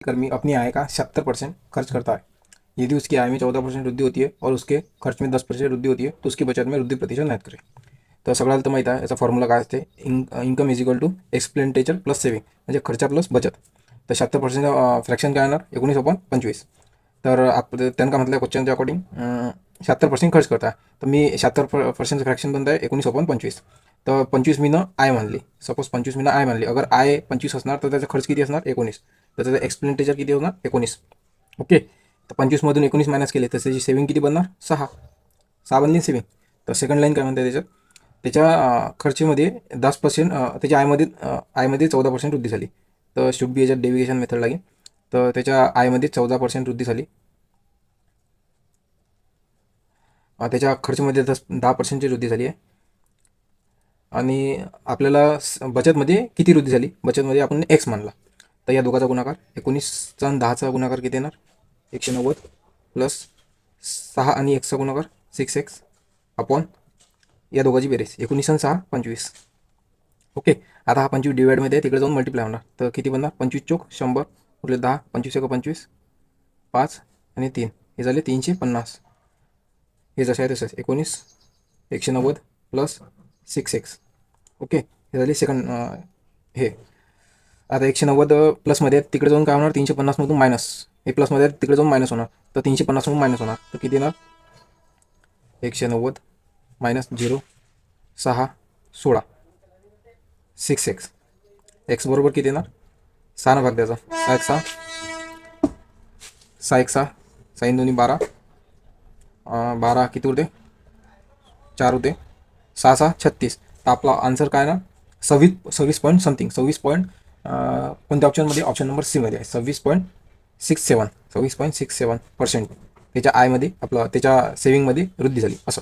कर्मी अपनी आय का 76% खर्च करता है। यदि उसकी आय में 14% वृद्धि होती है और उसके खर्च में 10% वृद्धि होती है तो उसकी बचत में वृद्धि प्रतिशत ज्ञात करें। तर सगळ्याला तर माहीत आहे याचा फॉर्म्युला काय असते, income is equal to expenditure plus saving, म्हणजे खर्चा प्लस बचत. तर 76% फ्रॅक्शन काय येणार, 19/25. तर त्यांना काय म्हटलं क्वेश्चनच्या अकॉर्डिंग 76% खर्च करता, तर मी 76% फ्रॅक्शन बनत आहे 19/25. तर 25 मीनं आय मानली, सपोज 25 मीनं आय मानली. अगर आय 25 असणार तर त्याचा खर्च किती असणार, 19. तर त्याचं एक्सपेंडिचर किती होणार, 19. ओके. तर 25मधून 19 मायनस केले तर त्याची सेव्हिंग किती बनणार, 6 बनली सेव्हिंग. तर सेकंड लाईन काय म्हणते त्याच्यात, त्याच्या खर्चीमध्ये 10%, त्याच्या आयमध्ये 14% वृद्धी झाली. तर शुड बी याच्यात डेव्हिएशन मेथड लागेल. तर त्याच्या आयमध्ये 14% वृद्धी झाली, त्याच्या खर्चमध्ये 10%ची वृद्धी झाली आहे. आणि आपल्याला बचतमध्ये किती वृद्धी झाली, बचतमध्ये आपण एक्स मानला. तर या दोघाचा गुणाकार 19चा आणि 10चा गुणाकार किती येणार, 190 प्लस 6 आणि 1चा गुणाकार 6x अपॉन या दोघाची बेरीज 19 आणि 6 25. ओके. आता हा 25 डिवाइडमध्ये आहे, तिकडे जाऊन मल्टिप्लाय होणार. तर किती बनणार, 25 चोक 100 उरले 10, 25 एक 25, 5 आणि 3 हे झाले 350. हे जसे आहे तसंच 19 190 प्लस 6x. ओके. हे झाले सेकंड. हे आता 190 प्लसमध्ये तिकडे जाऊन काय होणार, 350मधून मायनस, हे प्लसमध्ये तिकडे जाऊन मायनस होणार. तर 350मधून मायनस होणार, तर किती येणार, 190 मायनस 0 6 16 6x. एक्स बरोबर किती येणार, 6 भाग द्यायचा, 6 साईन दोन्ही 12, 12 किती उरते, 4 होते, 6 36. तर आपला आन्सर काय ना, 26 पॉईंट समथिंग, 26 पॉईंट कोणत्या ऑप्शनमध्ये, ऑप्शन नंबर सी मध्ये आहे. 26.67% त्याच्या आयमध्ये, आपलं त्याच्या सेव्हिंगमध्ये वृद्धी झाली असं.